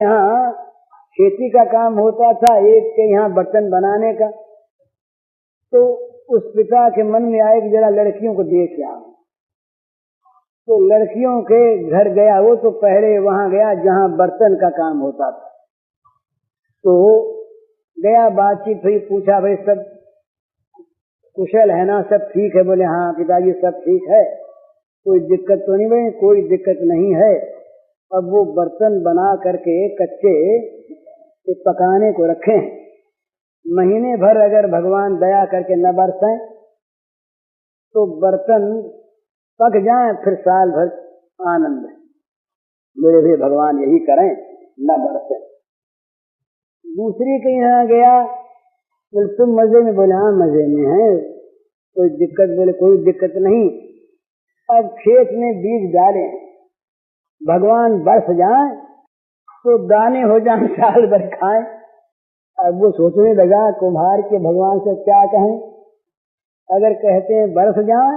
यहाँ खेती का काम होता था, एक के यहाँ बर्तन बनाने का। तो उस पिता के मन में आए कि जरा लड़कियों को देख आओ। तो लड़कियों के घर गया वो, तो पहले वहां गया जहां बर्तन का काम होता था। तो गया, बातचीत हुई, पूछा भाई सब कुशल है ना, सब ठीक है? बोले हाँ पिताजी सब ठीक है, कोई दिक्कत तो नहीं? भाई कोई दिक्कत नहीं है। अब वो बर्तन बना करके कच्चे पकाने को रखे हैं, महीने भर अगर भगवान दया करके न बरसें तो बर्तन पक जाएं, फिर साल भर आनंद है। मेरे भी भगवान यही करें, न बरसें। दूसरी के यहाँ गया, बोले तुम मजे में? बोले हाँ मजे में है, कोई दिक्कत? बोले कोई दिक्कत नहीं। अब खेत में बीज डाले, भगवान बरस जाए तो दाने हो जाए, साल भर खाएं। अब वो सोचने लगा कुम्हार के भगवान से क्या कहें। अगर कहते हैं बरस जाए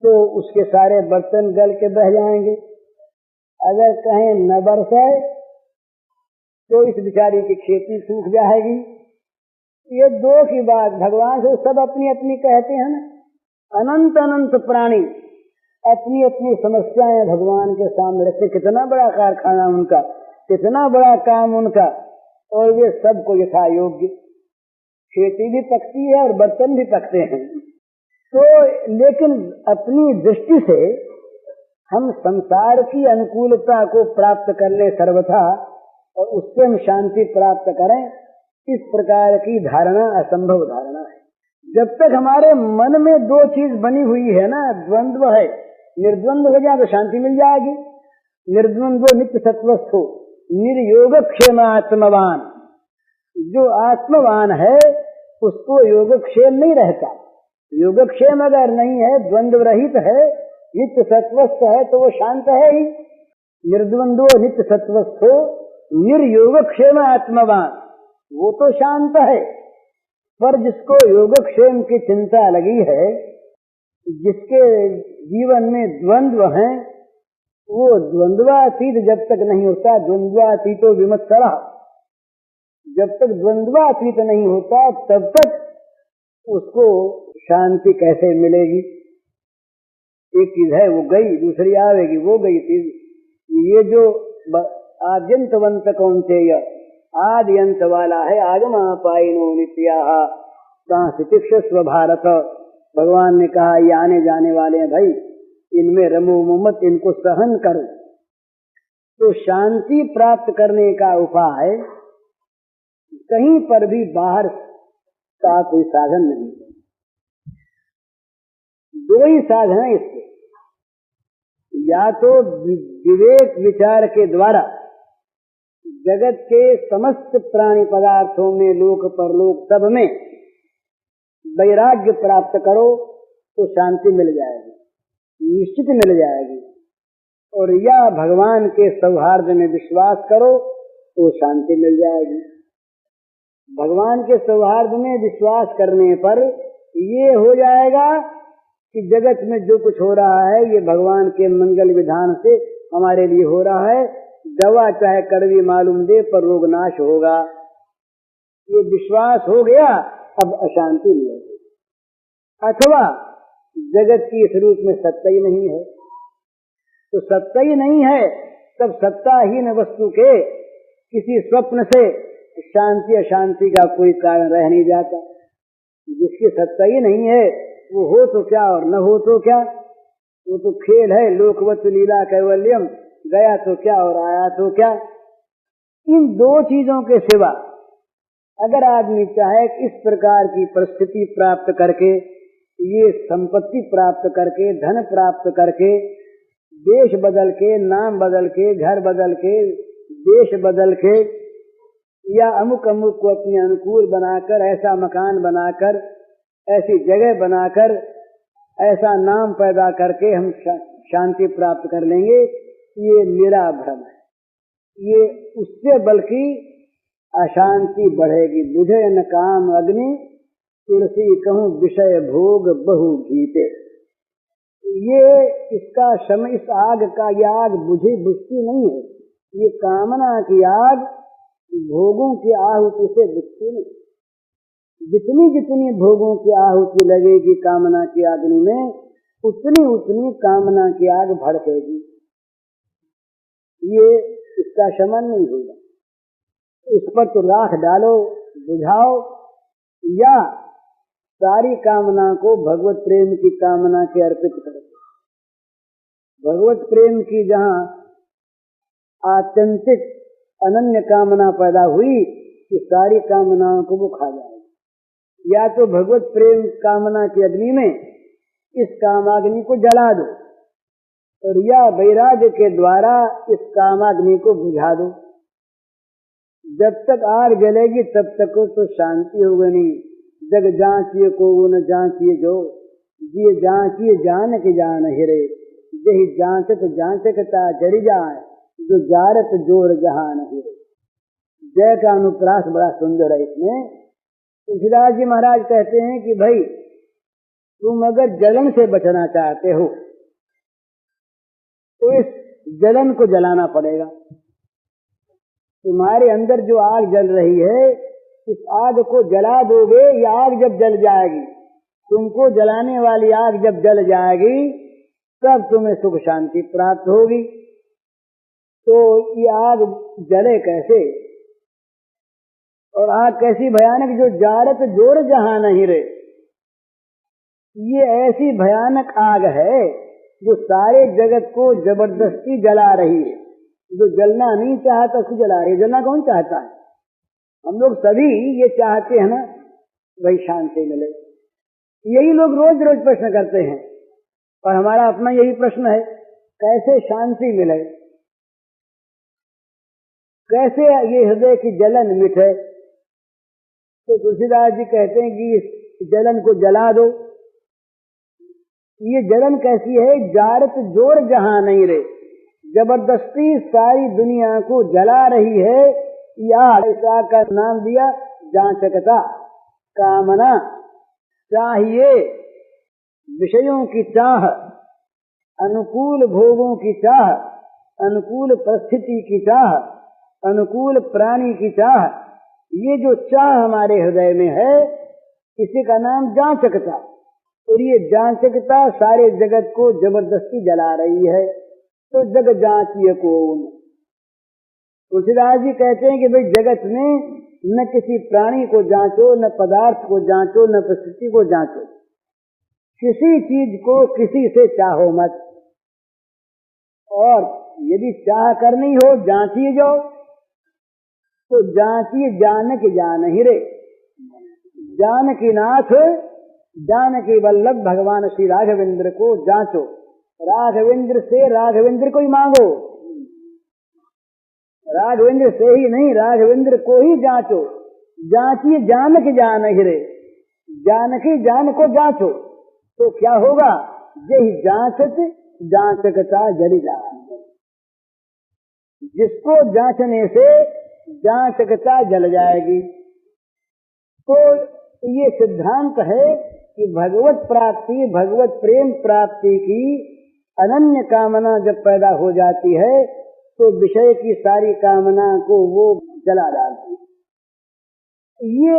तो उसके सारे बर्तन गल के बह जाएंगे, अगर कहें न बरसे तो इस बिचारी की खेती सूख जाएगी। ये दो की बात भगवान से सब अपनी अपनी कहते हैं ना। अनंत अनंत प्राणी अपनी अपनी समस्याएं भगवान के सामने रखते। कितना बड़ा कारखाना उनका, कितना बड़ा काम उनका, और वे सबको यथा योग्य खेती भी पकती है और बर्तन भी पकते हैं। तो लेकिन अपनी दृष्टि से हम संसार की अनुकूलता को प्राप्त कर ले सर्वथा, और उससे हम शांति प्राप्त करें, इस प्रकार की धारणा असंभव धारणा है। जब तक हमारे मन में दो चीज बनी हुई है ना, द्वंद्व है, निर्द्वंद्व हो जाए तो शांति मिल जाएगी। निर्द्वंद्व नित्य सत्वस्थो निर्योग क्षेम आत्मवान। जो आत्मवान है उसको योगक्षेम नहीं रहता। योगक्षेम अगर नहीं है, द्वंद्व रहित है, नित्य सत्वस्थ है, तो वो शांत है ही। निर्द्वंद्व नित्य सत्वस्थो निर्योगक्षेम आत्मवान, वो तो शांत है। पर जिसको योगक्षेम की चिंता लगी है, जिसके जीवन में द्वंद्व हैं, वो द्वंद्वातीत जब तक नहीं होता, द्वंद्वातीतो विमत्सरः, जब तक द्वंद्वातीत नहीं होता तब तक उसको शांति कैसे मिलेगी। एक चीज है वो गई, दूसरी आवेगी, वो गई चीज। ये जो आद्यंतवंत कौन्तेय, आदि अंत वाला है, आगमापायिनो नित्याः सांस्थितिक्षस्व भारत। भगवान ने कहा ये आने जाने वाले हैं भाई, इनमें रमो मत, इनको सहन करो। तो शांति प्राप्त करने का उपाय कहीं पर भी बाहर का कोई साधन नहीं है। दो ही साधन है इसके, या तो विवेक विचार के द्वारा जगत के समस्त प्राणी पदार्थों में, लोक परलोक सब में वैराग्य प्राप्त करो तो शांति मिल जाएगी, निश्चित मिल जाएगी। और या भगवान के सौहार्द में विश्वास करो तो शांति मिल जाएगी। भगवान के सौहार्द में विश्वास करने पर ये हो जाएगा कि जगत में जो कुछ हो रहा है ये भगवान के मंगल विधान से हमारे लिए हो रहा है। दवा चाहे कड़वी मालूम दे पर रोग नाश होगा, ये विश्वास हो गया, अब अशांति नहीं होगी। अथवा जगत की इस रूप में सत्ता ही नहीं है, तो सत्ता ही नहीं है, तब सत्ताहीन वस्तु के किसी स्वप्न से शांति अशांति का कोई कारण रह नहीं जाता। जिसकी सत्ता ही नहीं है वो हो तो क्या और न हो तो क्या, वो तो खेल है। लोकवत लीला कैवल्यम, गया तो क्या और आया तो क्या। इन दो चीजों के सिवा अगर आदमी चाहे इस प्रकार की परिस्थिति प्राप्त करके, ये संपत्ति प्राप्त करके, धन प्राप्त करके, देश बदल के, नाम बदल के, घर बदल के, देश बदल के, या अमुक अमुक को अपने अनुकूल बनाकर, ऐसा मकान बनाकर, ऐसी जगह बनाकर, ऐसा नाम पैदा करके हम शांति प्राप्त कर लेंगे, ये मेरा भ्रम है। ये उससे बल्कि अशांति बढ़ेगी। बुझे न काम अग्नि तुलसी कहूँ विषय भोग बहु घीते। ये इसका समय, इस आग का, यह आग बुझती नहीं है, ये कामना की आग भोगों की आहुति से बुझती नहीं। जितनी जितनी भोगों की आहुति लगेगी कामना की अग्नि में, उतनी उतनी कामना की आग भड़केगी। ये इसका शमन नहीं होगा। इस पर तो राख डालो, बुझाओ, या सारी कामना को भगवत प्रेम की कामना के अर्पित करो। भगवत प्रेम की जहाँ आत्यंतिक अनन्य कामना पैदा हुई कि सारी कामनाओं को वो खा जाएगी। या तो भगवत प्रेम कामना की अग्नि में इस कामाग्नि को जला दो, और या वैराग्य के द्वारा इस कामाग्नि को बुझा दो। जब तक आग जलेगी तब तक तो शांति होगी नहीं। जग जांचिए को न जांचिए जो, जिये जांचिए जान के जान हिरे, यही जांचत जांचकता जरी जाए, जो जारत जोर जहान हिरे। जय का अनुप्रास बड़ा सुंदर है। इसमें तुलसीदास जी महाराज कहते हैं कि भाई तुम अगर जलन से बचना चाहते हो तो इस जलन को जलाना पड़ेगा। तुम्हारे अंदर जो आग जल रही है, इस आग को जला दोगे, या आग जब जल जाएगी, तुमको जलाने वाली आग जब जल जाएगी तब तुम्हें सुख शांति प्राप्त होगी। तो ये आग जले कैसे, और आग कैसी भयानक, जो जारत जोर जहां नहीं रे। ये ऐसी भयानक आग है जो सारे जगत को जबरदस्ती जला रही है। जो जलना नहीं चाहता उसको जला रही है। जलना कौन चाहता है? हम लोग सभी ये चाहते हैं ना, वही शांति मिले। यही लोग रोज रोज प्रश्न करते हैं, और हमारा अपना यही प्रश्न है, कैसे शांति मिले, कैसे ये हृदय की जलन मिटे। तो तुलसीदास जी कहते हैं कि इस जलन को जला दो। ये जलन कैसी है? जारत जोर जहां नहीं रे, जबरदस्ती सारी दुनिया को जला रही है। या ऐसा का नाम दिया जांचकता। कामना चाहिए, विषयों की चाह, अनुकूल भोगों की चाह, अनुकूल परिस्थिति की चाह, अनुकूल प्राणी की चाह। ये जो चाह हमारे हृदय में है, इसी का नाम जांचकता। और ये जांचकता सारे जगत को जबरदस्ती जला रही है। तो जग जांचिए कौन। तुलसीदास जी कहते हैं कि भाई जगत में न किसी प्राणी को जांचो, न पदार्थ को जांचो, न परिस्थिति को जांचो। किसी चीज को किसी से चाहो मत, और यदि चाह करनी हो जांचिए जाओ, तो जांचिए जानकी जान ही रे। जानकी नाथ जानकी वल्लभ भगवान श्री राघवेंद्र को जांचो। राघवेंद्र से राघवेंद्र को ही मांगो, राघवेंद्र से ही नहीं, राघवेंद्र को ही जांचो। जांचिए जानकी जान ही रे, जानकी जान को जांचो। तो क्या होगा? यही जांचत जांचकता जली जान। जिसको जांचने से जांचकता जल जाएगी। तो ये सिद्धांत है कि भगवत प्राप्ति, भगवत प्रेम प्राप्ति की अनन्य कामना जब पैदा हो जाती है तो विषय की सारी कामना को वो जला डालती है। ये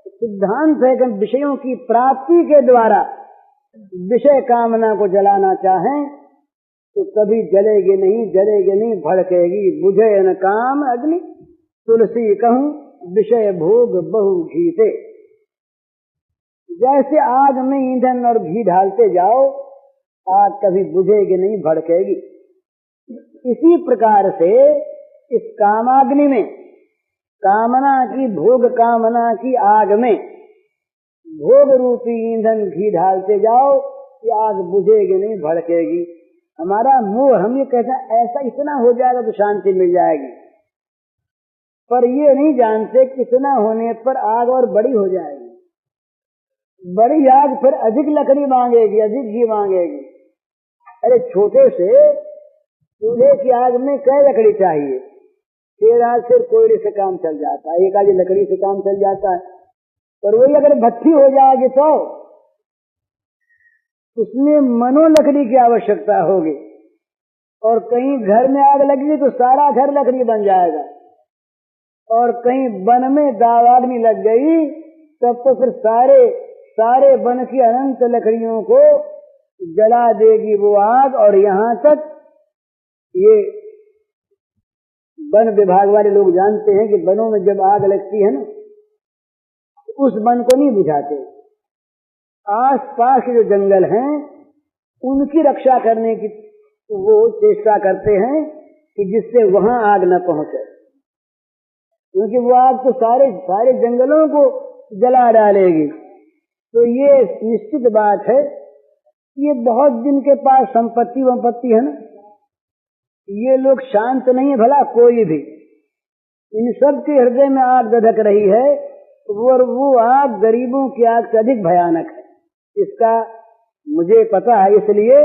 सिद्धांत है कि विषयों की प्राप्ति के द्वारा विषय कामना को जलाना चाहें तो कभी जलेगी नहीं, जलेगी नहीं, भड़केगी। बुझे न काम अग्नि तुलसी कहूं विषय भोग बहु घीते। जैसे आग में ईंधन और घी ढालते जाओ, आग कभी बुझेगी नहीं, भड़केगी। इसी प्रकार से इस कामाग्नि में, कामना की, भोग कामना की आग में भोग रूपी ईंधन घी ढालते जाओ, कि आग बुझेगी नहीं, भड़केगी। हमारा मोह, हम ये कहते हैं ऐसा इतना हो जाएगा तो शांति मिल जाएगी, पर ये नहीं जानते कितना होने पर आग और बड़ी हो जाएगी। बड़ी आग फिर अधिक लकड़ी मांगेगी, अधिक घी मांगेगी। अरे छोटे से चूल्हे की आग में कई लकड़ी चाहिए? फिर आज फिर कोयले से काम चल जाता है, एक आधी लकड़ी से काम चल जाता है। पर वही अगर भट्ठी हो जाएगी तो उसमें मनो लकड़ी की आवश्यकता होगी। और कहीं घर में आग लगी तो सारा घर लकड़ी बन जाएगा, और कहीं वन में दाव आदमी लग गई तब तो फिर सारे वन की अनंत लकड़ियों को जला देगी वो आग। और यहाँ तक ये वन विभाग वाले लोग जानते हैं कि वनों में जब आग लगती है ना, उस वन को नहीं बुझाते, आस पास के जो जंगल हैं उनकी रक्षा करने की वो चेष्टा करते हैं कि जिससे वहां आग न पहुंचे, क्योंकि वो आग तो सारे जंगलों को जला डालेगी। तो ये निश्चित बात है, ये बहुत दिन के पास संपत्ति है ना, ये लोग शांत नहीं है भला कोई भी, इन सब के हृदय में आग धधक रही है, और वो आग गरीबों की आग से अधिक भयानक है। इसका मुझे पता है, इसलिए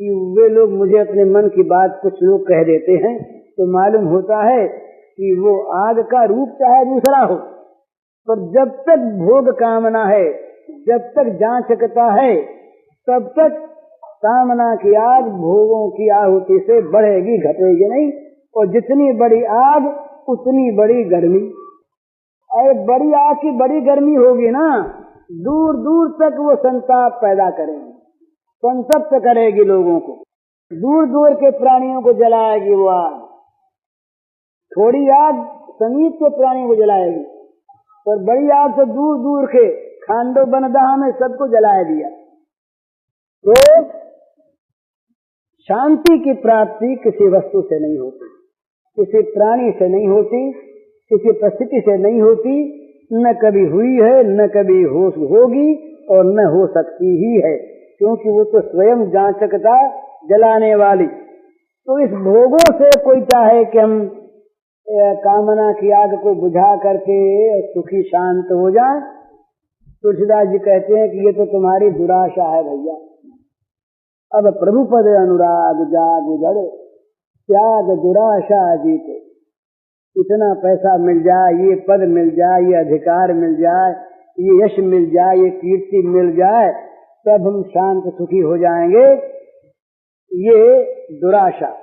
कि वे लोग मुझे अपने मन की बात कुछ लोग कह देते हैं तो मालूम होता है कि वो आग का रूप चाहे दूसरा हो, पर जब तक भोग कामना है, जब तक जांचकता है, तब तक कामना की आग भोगों की आहुति से बढ़ेगी घटेगी नहीं। और जितनी बड़ी आग उतनी बड़ी गर्मी, अरे बड़ी आग की बड़ी गर्मी होगी ना, दूर दूर तक वो संताप पैदा करेगी, संतप्त करेगी लोगों को, दूर दूर के प्राणियों को जलाएगी वो आग। थोड़ी आग समीप के प्राणियों को जलाएगी, पर बड़ी आग तो दूर दूर के खांडो बनदहा में सबको जला दिया। तो शांति की प्राप्ति किसी वस्तु से नहीं होती, किसी प्राणी से नहीं होती, किसी परिस्थिति से नहीं होती, न कभी हुई है, न कभी होगी और न हो सकती ही है, क्योंकि वो तो स्वयं जांचकता जलाने वाली। तो इस भोगों से कोई चाहे कि हम कामना की आग को बुझा करके सुखी शांत हो जाए, तुलसीदास जी कहते हैं कि ये तो तुम्हारी दुराशा है भैया। अब प्रभु पद अनुराग जाग जड़ त्याग दुराशा जीते, इतना पैसा मिल जाए, ये पद मिल जाए, ये अधिकार मिल जाए, ये यश मिल जाए, ये कीर्ति मिल जाए, तब हम शांत सुखी हो जाएंगे, ये दुराशा।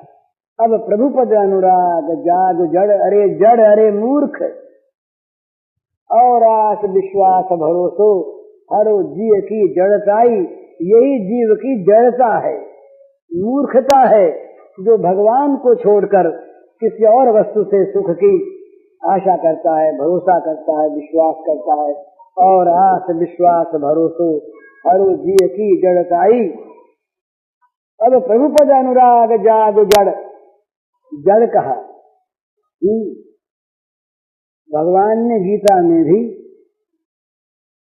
अब प्रभु पद अनुराग जाग जड़, अरे जड़ अरे मूर्ख, और आस विश्वास भरोसो हरो जीव की जड़ताई, यही जीव की जड़ता है, मूर्खता है, जो भगवान को छोड़कर किसी और वस्तु से सुख की आशा करता है, भरोसा करता है, विश्वास करता है। और आस विश्वास भरोसो हरो जीव की जड़ताई। अब प्रभु पद अनुराग जाग जड़, जड़ कहा, भगवान ने गीता में भी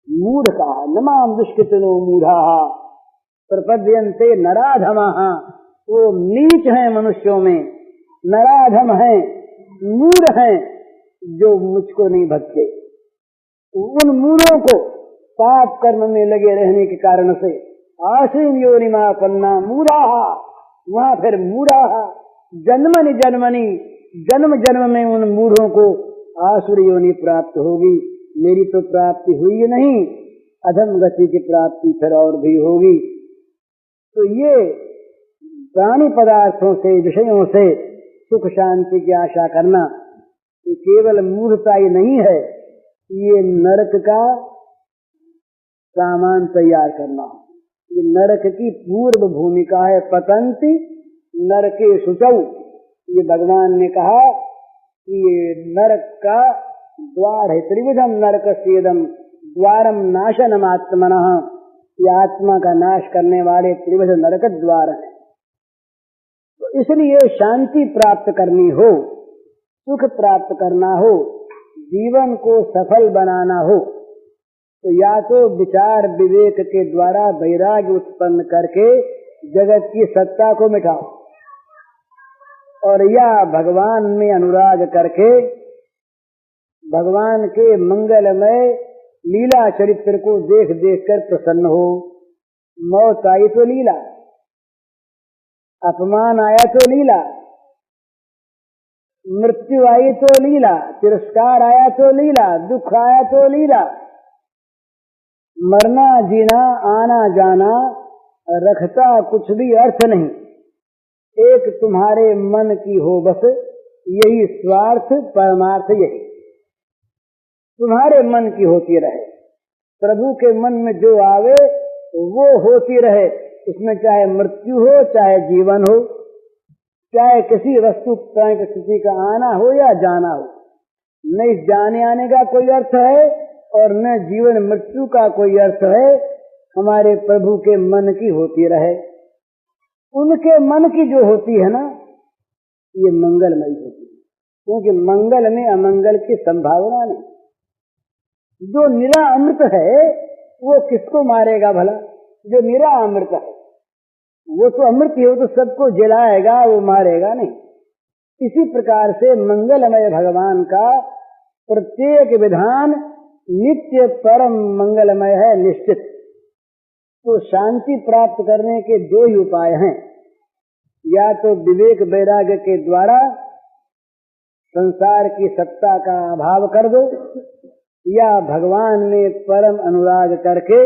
मूढ़ कहा, नमाम दुष्कृतिनो मूढ़ा प्रपद्यन्ते नराधमाः, वो नीच हैं मनुष्यों में, नराधम हैं, मूढ़ हैं, जो मुझको नहीं भजते। उन मूढ़ों को पाप कर्म में लगे रहने के कारण से आश्रीम योनिमा पन्ना मूढ़ा, वहां फिर मूढ़ा जन्मनि जन्मनि, जन्म जन्म में उन मूढ़ों को आसुर योनि प्राप्त होगी। मेरी तो प्राप्ति हुई नहीं, अधम गति की प्राप्ति फिर और भी होगी। तो ये प्राणी पदार्थों से, विषयों से सुख शांति की आशा करना ये केवल मूर्खता ही नहीं है, ये नरक का सामान तैयार करना। ये नरक की पूर्व भूमिका है, पतंति नरके शुचौ। ये भगवान ने कहा कि ये नरक का द्वार है, त्रिविधम नरकस्येदम द्वारम नाशनम आत्मनः, ये आत्मा का नाश करने वाले त्रिविध नरक द्वार है। तो इसलिए शांति प्राप्त करनी हो, सुख प्राप्त करना हो, जीवन को सफल बनाना हो, तो या तो विचार विवेक के द्वारा वैराग्य उत्पन्न करके जगत की सत्ता को मिटाओ, और या भगवान में अनुराग करके भगवान के मंगलमय लीला चरित्र को देख देख कर प्रसन्न हो। मौत आई तो लीला, अपमान आया तो लीला, मृत्यु आई तो लीला, तिरस्कार आया तो लीला, दुख आया तो लीला। मरना जीना आना जाना रखता कुछ भी अर्थ नहीं, एक तुम्हारे मन की हो बस, यही स्वार्थ परमार्थ यही। तुम्हारे मन की होती रहे, प्रभु के मन में जो आवे वो होती रहे, उसमें चाहे मृत्यु हो चाहे जीवन हो, चाहे किसी वस्तु प्रकृति का आना हो या जाना हो। न इस जाने आने का कोई अर्थ है और न जीवन मृत्यु का कोई अर्थ है। हमारे प्रभु के मन की होती रहे। उनके मन की जो होती है ना, ये मंगलमयी होती है, क्योंकि मंगल में अमंगल की संभावना नहीं। जो निरा अमृत है वो किसको मारेगा भला? जो निरा अमृत है वो तो अमृत ही हो, तो सबको जलाएगा, वो मारेगा नहीं। इसी प्रकार से मंगलमय भगवान का प्रत्येक विधान नित्य परम मंगलमय है निश्चित। तो शांति प्राप्त करने के दो ही उपाय हैं, या तो विवेक वैराग्य के द्वारा संसार की सत्ता का अभाव कर दो, या भगवान में परम अनुराग करके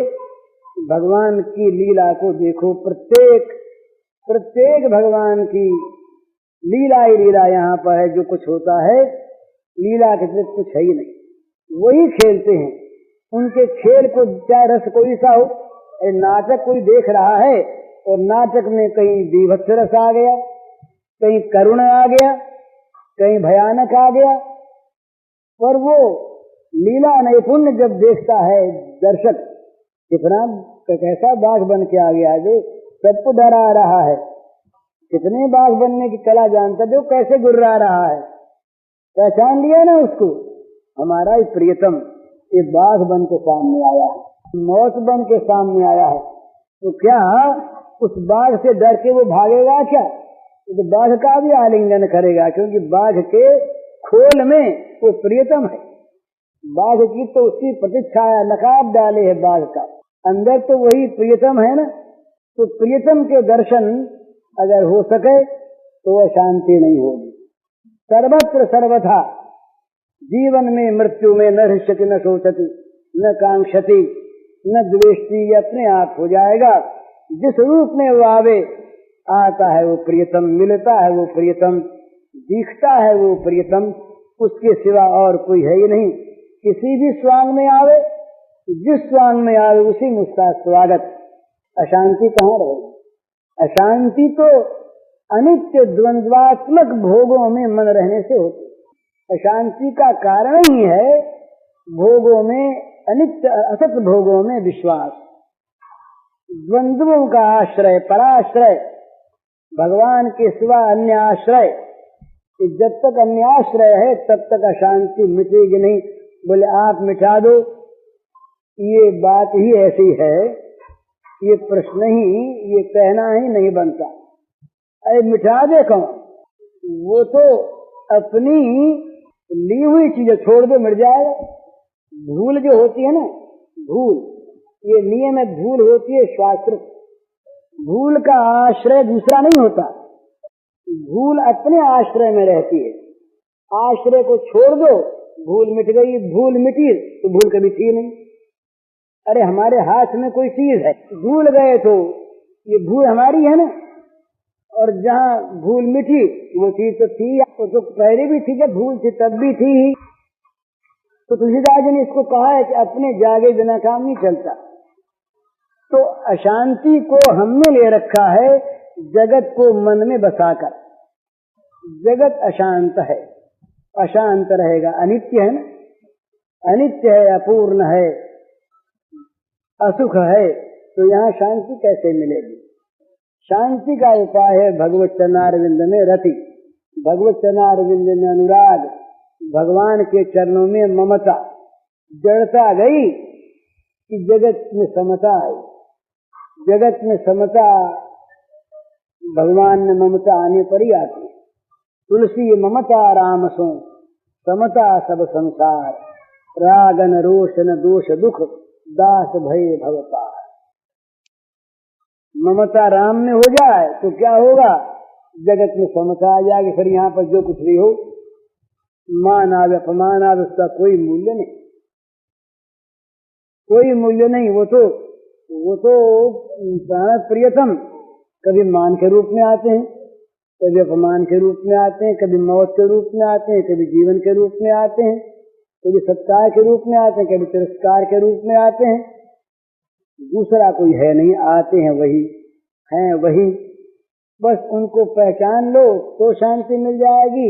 भगवान की लीला को देखो। प्रत्येक भगवान की लीला ही लीला यहाँ पर है। जो कुछ होता है लीला के सिर्फ कुछ है ही नहीं, वही खेलते हैं। उनके खेल को चाहे रस कोई सा हो, नाटक कोई देख रहा है और नाटक में कहीं बीभत्स रस आ गया, कहीं करुण आ गया, कहीं भयानक आ गया, पर वो लीला नैपुण्य जब देखता है दर्शक, कितना कैसा बाघ बन के आ गया, जो सबको डरा रहा है, कितने बाघ बनने की कला जानता, जो कैसे गुर्रा रहा है, पहचान लिया ना उसको। हमारा ही प्रियतम ये बाघ बन के सामने आया है, मौत बन के सामने आया है, तो क्या उस बाघ से डर के वो भागेगा क्या? तो बाघ का भी आलिंगन करेगा, क्योंकि बाघ के खोल में वो प्रियतम है। बाघ की तो उसकी प्रतिच्छाया नकाब डाले है बाघ का, अंदर तो वही प्रियतम है ना। तो प्रियतम के दर्शन अगर हो सके तो वह शांति नहीं होगी। सर्वत्र सर्वथा जीवन में मृत्यु में न हृष्यति न शोचति न कांक्षति न द्वेष्टि, अपने आप हो जाएगा। जिस रूप में वो आवे आता है वो प्रियतम, मिलता है वो प्रियतम, दिखता है वो प्रियतम, उसके सिवा और कोई है ही नहीं। किसी भी स्वांग में आवे, जिस स्वांग में आवे उसी में उसका स्वागत। अशांति कहाँ रहेगी? अशांति तो अनित्य द्वंद्वात्मक भोगों में मन रहने से होती है। अशांति का कारण ही है भोगों में, अनित्य असत भोगों में विश्वास, द्वंद्वों का आश्रय, पराश्रय, भगवान के सिवा अन्य आश्रय। जब तक अन्य आश्रय है तब तक अशांति मिटेगी नहीं। बोले आप मिटा दो, ये बात ही ऐसी है, ये प्रश्न ही, ये कहना ही नहीं बनता। अरे मिटा दे कौन? वो तो अपनी ली हुई चीजें छोड़ दे, मिट जाएगा। भूल जो होती है ना, भूल, ये नियम है, भूल होती है शास्त्र। भूल का आश्रय दूसरा नहीं होता, भूल अपने आश्रय में रहती है। आश्रय को छोड़ दो, भूल मिट गई। भूल मिटी तो भूल कभी थी नहीं। अरे हमारे हाथ में कोई चीज है, भूल गए तो ये भूल हमारी है ना, और जहाँ भूल मिटी वो चीज तो थी, तो पहले भी थी, जब भूल थी तब भी थी। तो तुलसीदास जी ने इसको कहा है कि अपने जागे बिना काम नहीं चलता। तो अशांति को हमने ले रखा है जगत को मन में बसाकर। जगत अशांत है, अशांत रहेगा, अनित्य है ना, अनित्य है, अपूर्ण है, असुख है, तो यहाँ शांति कैसे मिलेगी? शांति का उपाय है भगवत चरणारविंद में रति, भगवत चरणारविंद में अनुराग, भगवान के चरणों में ममता। जड़ता गई कि जगत में समता आई। जगत में समता भगवान में ममता आने पर ही आती है। तुलसी ममता राम सो, समता सब संसार, रागन रोष न दोष दुख, दास भय भवपार। ममता राम में हो जाए तो क्या होगा? जगत में समता आ जाएगी। फिर यहाँ पर जो कुछ भी हो, मान आवे अपमान आवे, उसका कोई मूल्य नहीं, कोई मूल्य नहीं। वो तो प्राण प्रियतम कभी मान के रूप में आते हैं, कभी अपमान के रूप में आते हैं, कभी मौत के रूप में आते हैं, कभी जीवन के रूप में आते हैं, कभी सत्कार के रूप में आते हैं, कभी तिरस्कार के रूप में आते हैं। दूसरा कोई है नहीं, आते हैं वही, हैं वही। बस उनको पहचान लो तो शांति मिल जाएगी,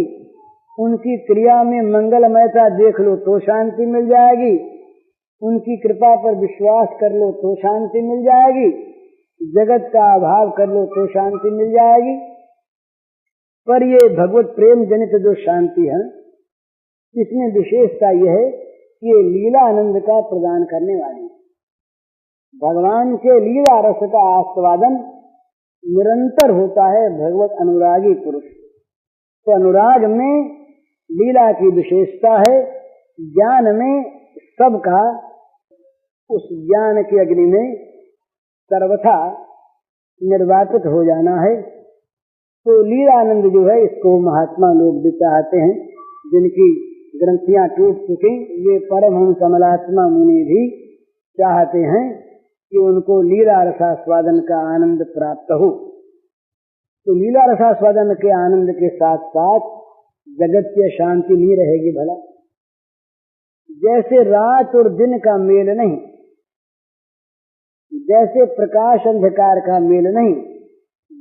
उनकी क्रिया में मंगलमयता देख लो तो शांति मिल जाएगी, उनकी कृपा पर विश्वास कर लो तो शांति मिल जाएगी, जगत का अभाव कर लो तो शांति मिल जाएगी। पर ये भगवत प्रेम जनित जो शांति है, इसमें विशेषता यह है कि ये लीला आनंद का प्रदान करने वाली है। भगवान के लीला रस का आस्वादन निरंतर होता है भगवत अनुरागी पुरुष। तो अनुराग में लीला की विशेषता है, ज्ञान में सबका उस ज्ञान की अग्नि में सर्वथा निर्वापित हो जाना है। तो लीलानंद जो है, इसको महात्मा लोग भी चाहते हैं, जिनकी ग्रंथियां टूट चुकी, ये परमहंस कमलात्मा मुनि भी चाहते हैं कि उनको लीला रसास्वादन का आनंद प्राप्त हो। तो लीला रसास्वादन के आनंद के साथ साथ जगत की शांति नहीं रहेगी भला। जैसे रात और दिन का मेल नहीं, जैसे प्रकाश अंधकार का मेल नहीं,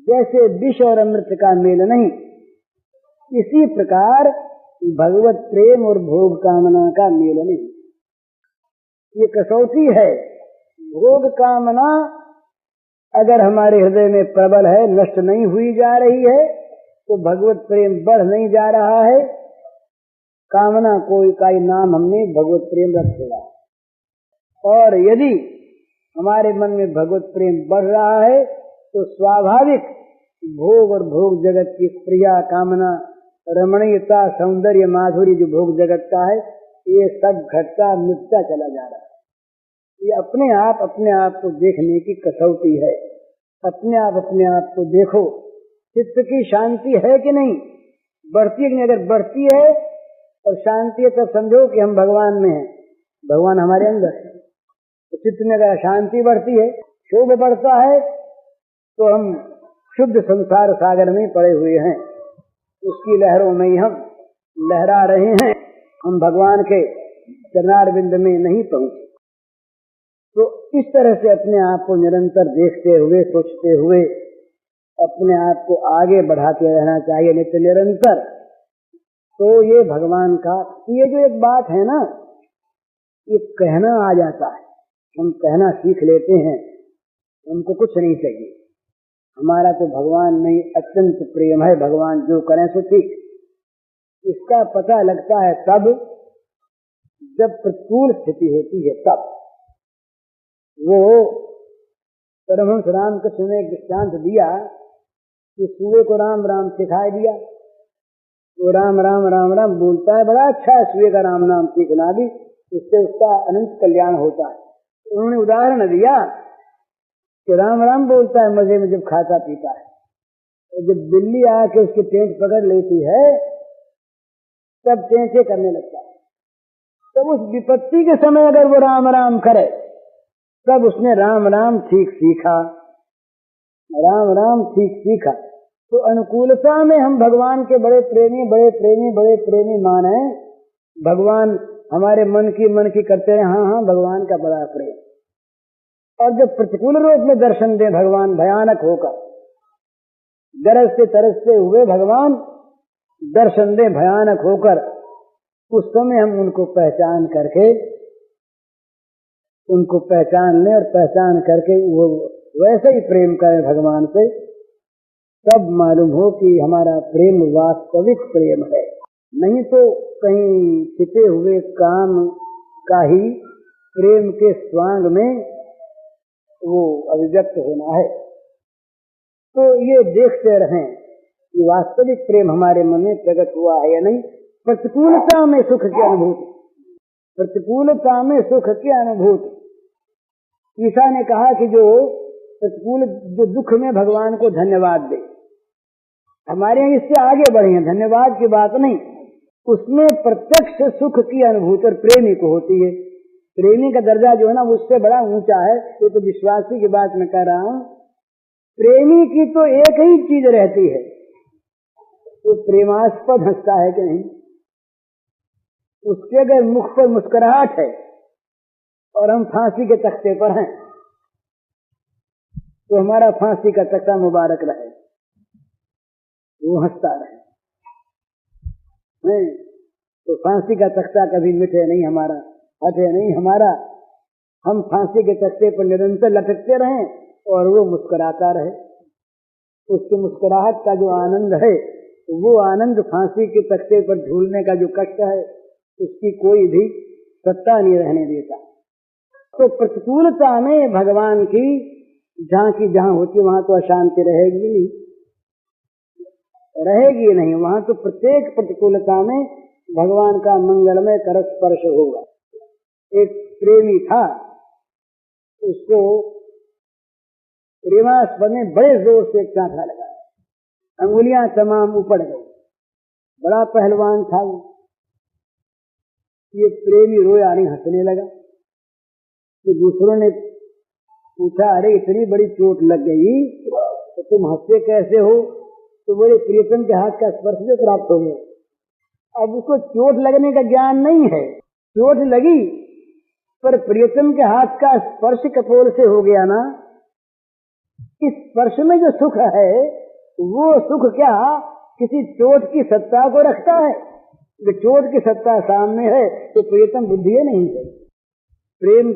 जैसे विष और अमृत का मेल नहीं, इसी प्रकार भगवत प्रेम और भोग कामना का मेल नहीं। ये कसौटी है। भोग कामना अगर हमारे हृदय में प्रबल है, नष्ट नहीं हुई जा रही है, तो भगवत प्रेम बढ़ नहीं जा रहा है। कामना कोई का नाम हमने भगवत प्रेम रख दिया। और यदि हमारे मन में भगवत प्रेम बढ़ रहा है, तो स्वाभाविक भोग और भोग जगत की प्रिया कामना, रमणीयता, सौंदर्य, माधुर्य जो भोग जगत का है, ये सब घटता मिटता चला जा रहा है। ये अपने आप को देखने की कसौटी है। अपने आप को देखो, चित्त की शांति है कि नहीं, बढ़ती है कि नहीं। अगर बढ़ती है और शांति है, तब समझो कि हम भगवान में हैं, भगवान हमारे अंदर है। तो चित्त में अगर शांति बढ़ती है, शोभ बढ़ता है, तो हम शुद्ध संसार सागर में पड़े हुए हैं, उसकी लहरों में ही हम लहरा रहे हैं, हम भगवान के चरणारविंद में नहीं पहुंचे। तो इस तरह से अपने आप को निरंतर देखते हुए, सोचते हुए अपने आप को आगे बढ़ाते रहना चाहिए, नित्य निरंतर। तो ये भगवान का, ये जो एक बात है ना, ये कहना आ जाता है, हम कहना सीख लेते हैं, हमको कुछ नहीं चाहिए, हमारा तो भगवान में अत्यंत प्रेम है, भगवान जो करें सो ठीक। इसका पता लगता है तब जब प्रतिकूल स्थिति होती है, तब वो परमहंस रामकृष्ण ने दृष्टांत दिया कि सूर्य को राम राम सिखाई दिया, वो राम राम राम राम बोलता है, बड़ा अच्छा है सूर्य का राम नाम सीखना भी, इससे उसका अनंत कल्याण होता है। उन्होंने उदाहरण दिया कि राम राम बोलता है मजे में जब खाता पीता है, और जब बिल्ली आके उसकी टेंट पकड़ लेती है, तब टेंटे करने लगता है। तब उस विपत्ति के समय अगर वो राम राम करे, तब उसने राम राम ठीक सीखा, राम राम ठीक सीखा। तो अनुकूलता में हम भगवान के बड़े प्रेमी माने, भगवान हमारे मन की करते हैं, हाँ भगवान का बड़ा प्रेम। और जब प्रतिकूल रूप में दर्शन दे भगवान भयानक होकर, गरजते तरसते हुए भगवान दर्शन दे भयानक होकर, उस समय हम उनको पहचान लें और पहचान करके वो वैसे ही प्रेम करें भगवान से, तब मालूम हो कि हमारा प्रेम वास्तविक प्रेम है। नहीं तो कहीं छिपे हुए काम का ही प्रेम के स्वांग में वो अभिव्यक्त होना है। तो ये देखते रहें कि वास्तविक प्रेम हमारे मन में प्रकट हुआ है या नहीं। प्रतिकूलता में सुख की अनुभूति, ईसा ने कहा कि जो दुख में भगवान को धन्यवाद दे, हमारे यहाँ इससे आगे बढ़े हैं, धन्यवाद की बात नहीं, उसमें प्रत्यक्ष सुख की अनुभूति और प्रेमी को होती है। प्रेमी का दर्जा जो है ना, उससे बड़ा ऊंचा है। ये तो विश्वासी की बात मैं कह रहा हूँ। प्रेमी की तो एक ही चीज रहती है, तो प्रेमास्पद हंसता है कि नहीं? उसके अगर मुख पर मुस्कुराहट है और हम फांसी के तख्ते पर हैं तो हमारा फांसी का तख्ता मुबारक रहे, वो हंसता रहे। नहीं तो फांसी का तख्ता कभी मिटे नहीं हमारा, हटे नहीं हमारा। हम फांसी के तख्ते पर निरंतर लटकते रहें और वो मुस्कुराता रहे। उसकी मुस्कुराहट का जो आनंद है वो आनंद फांसी के तख्ते पर झूलने का जो कष्ट है उसकी कोई भी सत्ता नहीं रहने देता। तो प्रतिकूलता में भगवान की झांकी जहां होती वहां तो अशांति रहेगी नहीं। वहां तो प्रत्येक प्रतिकूलता में भगवान का मंगलमय कर स्पर्श होगा। एक प्रेमी था, उसको प्रेमास्पद ने बड़े जोर से एक चांटा लगाया, अंगुलियां तमाम ऊपर गई। बड़ा पहलवान था वो। ये प्रेमी रोया नहीं, हंसने लगा। तो दूसरों ने पूछा, अरे इतनी बड़ी चोट लग गई तो तुम हंसते कैसे हो? तो बोले प्रियतम के हाथ का स्पर्श जो प्राप्त हो गया। अब उसको चोट लगने का ज्ञान नहीं है। चोट लगी पर प्रियतम के हाथ का स्पर्श कपोल से हो गया ना। इस स्पर्श में जो सुख है वो सुख क्या किसी चोट की सत्ता को रखता है? जो चोट की सत्ता सामने है तो प्रियतम बुद्धि है नहीं है, प्रेम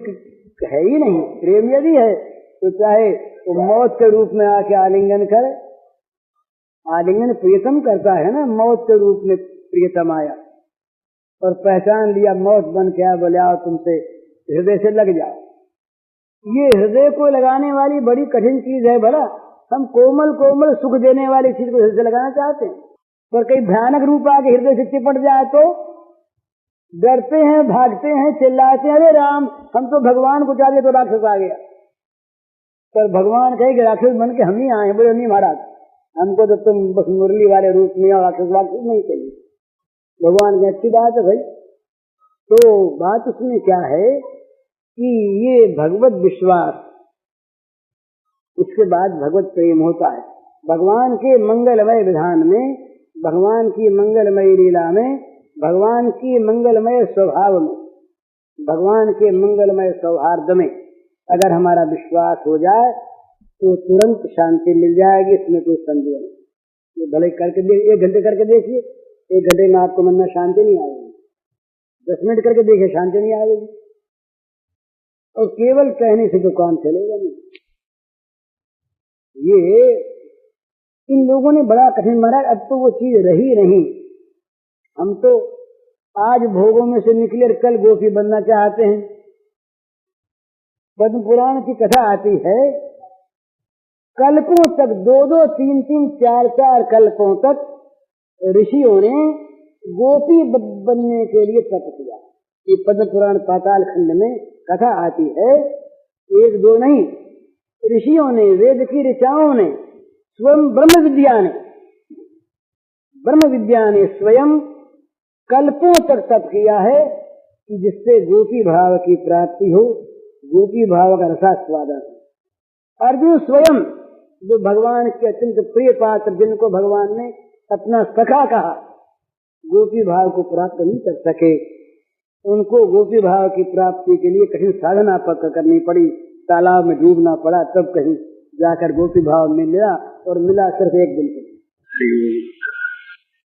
है ही नहीं। प्रेम यदि है तो चाहे वो मौत के रूप में आके आलिंगन करे, आलिंगन प्रियतम करता है ना। मौत के रूप में प्रियतम आया और पहचान लिया, मौत बन के आया, बोले आओ तुमसे हृदय से लग जाओ। ये हृदय को लगाने वाली बड़ी कठिन चीज है। भला हम कोमल कोमल सुख देने वाली चीज को हृदय से लगाना चाहते हैं, पर कहीं भयानक रूप आके हृदय से चिपट जाए तो डरते हैं, भागते हैं, चिल्लाते हैं, अरे राम हम तो भगवान को चाहते तो राक्षस आ गया। पर भगवान कहे कि राक्षस बन के हम ही आए। बोले नहीं महाराज, हमको तो तुम बस मुरली वाले रूप में राक्षस वाक्षस नहीं चाहिए। भगवान की अच्छी बात है भाई। तो बात उसमें क्या है कि ये भगवत विश्वास, उसके बाद भगवत प्रेम होता है। भगवान के मंगलमय विधान में, भगवान की मंगलमय लीला में, भगवान की मंगलमय स्वभाव में, भगवान के मंगलमय सौहार्द में अगर हमारा विश्वास हो जाए तो तुरंत शांति मिल जाएगी, इसमें कोई संदेह नहीं। ये भले करके 1 घंटे करके देखिए, 1 घंटे में आपको मन में शांति नहीं आएगी। 10 मिनट करके देखिए, शांति नहीं आएगी। और केवल कहने से तो काम चलेगा नहीं। ये इन लोगों ने बड़ा कठिन मारा। अब तो वो चीज रही नहीं। हम तो आज भोगों में से निकले कल गोपी बनना चाहते हैं। पद्म पुराण की कथा आती है, कल्पों तक 2-2, 3-3, 4-4 कल्पों तक ऋषियों ने गोपी बनने के लिए तप किया। ये पद्म पुराण पाताल खंड में कथा आती है। 1-2 नहीं, ऋषियों ने, वेद की ऋचाओं ने, स्वयं ब्रह्म विद्या ने स्वयं कल्पों तक तप किया है कि जिससे गोपी भाव की प्राप्ति हो, गोपी भाव का रसास्वादन हो। अर्जुन स्वयं जो भगवान के अत्यंत प्रिय पात्र, जिनको भगवान ने अपना सखा कहा, गोपी भाव को प्राप्त नहीं कर सके। उनको गोपी भाव की प्राप्ति के लिए कठिन साधना करनी पड़ी, तालाब में डूबना पड़ा, तब कहीं जाकर गोपी भाव में मिला, और मिला सिर्फ 1 दिन के लिए।